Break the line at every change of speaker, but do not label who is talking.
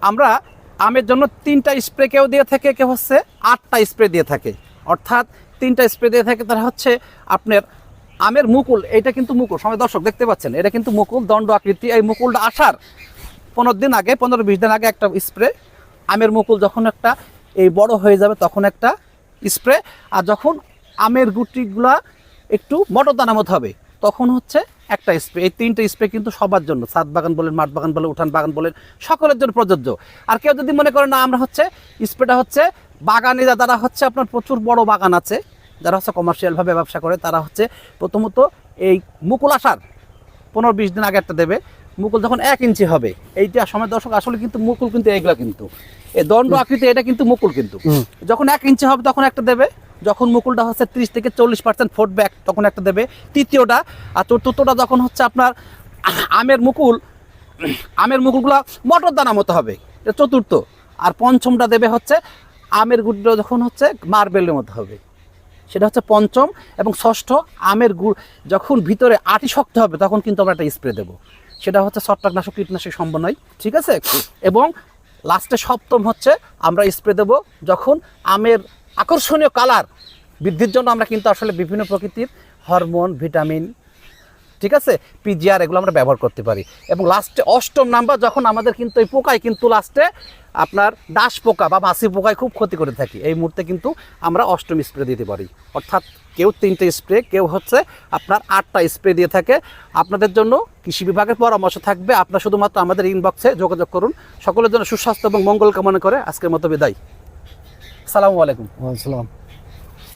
আমরা আমের জন্য 3টা স্প্রে কেউ দিয়ে থাকে, কেউ হচ্ছে 8টা স্প্রে দিয়ে থাকে। অর্থাৎ 3টা স্প্রে দিয়ে থাকে, তারা হচ্ছে আপনার আমের মুকুল, এটা কিন্তু মুকুল, সময় দর্শক দেখতে পাচ্ছেন, এটা কিন্তু মুকুল দণ্ড আকৃতি। এই মুকুলটা আসার 15-20 দিন আগে একটা স্প্রে, আমের মুকুল যখন একটা এই বড় হয়ে যাবে তখন একটা স্প্রে, আর যখন আমের গুটিগুলা একটু মটর দানা মতো হবে তখন হচ্ছে একটা স্প্রে। এই 3টে স্প্রে কিন্তু সবার জন্য, ছাদ বাগান বলেন, মাঠ বাগান বলেন, উঠান বাগান বলেন, সকলের জন্য প্রযোজ্য। আর কেউ যদি মনে করেন না আমরা হচ্ছে স্প্রেটা হচ্ছে বাগানে, যারা হচ্ছে আপনার প্রচুর বড় বাগান আছে, যারা হচ্ছে কমার্শিয়ালভাবে ব্যবসা করে, তারা হচ্ছে প্রথমত এই মুকুল আসার 15-20 দিন আগে একটা দেবে। মুকুল যখন 1 ইঞ্চি হবে, এইটা সময় দর্শক আসলে কিন্তু মুকুল কিন্তু এইগুলা কিন্তু এই দণ্ড আকৃতি, এটা কিন্তু মুকুল কিন্তু যখন 1 ইঞ্চি হবে তখন একটা দেবে। যখন মুকুলটা হচ্ছে 30-40% ফুটবে তখন একটা দেবে, তৃতীয়টা। আর চতুর্থটা যখন হচ্ছে আপনার আমের মুকুলগুলো মটর দানা মতো হবে, এটা চতুর্থ। আর পঞ্চমটা দেবে হচ্ছে আমের গুড়টা যখন হচ্ছে মার্বেলের মতো হবে, সেটা হচ্ছে পঞ্চম। এবং ষষ্ঠ, আমের গুড় যখন ভিতরে আটি শক্ত হবে তখন কিন্তু আমরা একটা স্প্রে দেবো, সেটা হচ্ছে ছত্রাকনাশক কীটনাশক সমন্বয়, ঠিক আছে। এবং লাস্টে সপ্তম হচ্ছে আমরা স্প্রে দেবো যখন আমের আকর্ষণীয় কালার বৃদ্ধির জন্য আমরা কিন্তু আসলে বিভিন্ন প্রকৃতির হরমোন, ভিটামিন, ঠিক আছে, পিজিআর, এগুলো আমরা ব্যবহার করতে পারি। এবং লাস্টে 8ম নাম্বার, যখন আমাদের কিন্তু এই পোকায় কিন্তু লাস্টে আপনার ডাস পোকা বা মাছি পোকায় খুব ক্ষতি করে থাকি, এই মুহূর্তে কিন্তু আমরা 8ম স্প্রে দিতে পারি। অর্থাৎ কেউ 3টে স্প্রে, কেউ হচ্ছে আপনার 8টা স্প্রে দিয়ে থাকে। আপনাদের জন্য কৃষি বিভাগের পরামর্শ থাকবে, আপনার শুধুমাত্র আমাদের ইনবক্সে যোগাযোগ করুন। সকলের জন্য সুস্বাস্থ্য এবং মঙ্গল কামনা করে আজকের মতো বিদায়। আসসালামু আলাইকুম।
আসসালাম।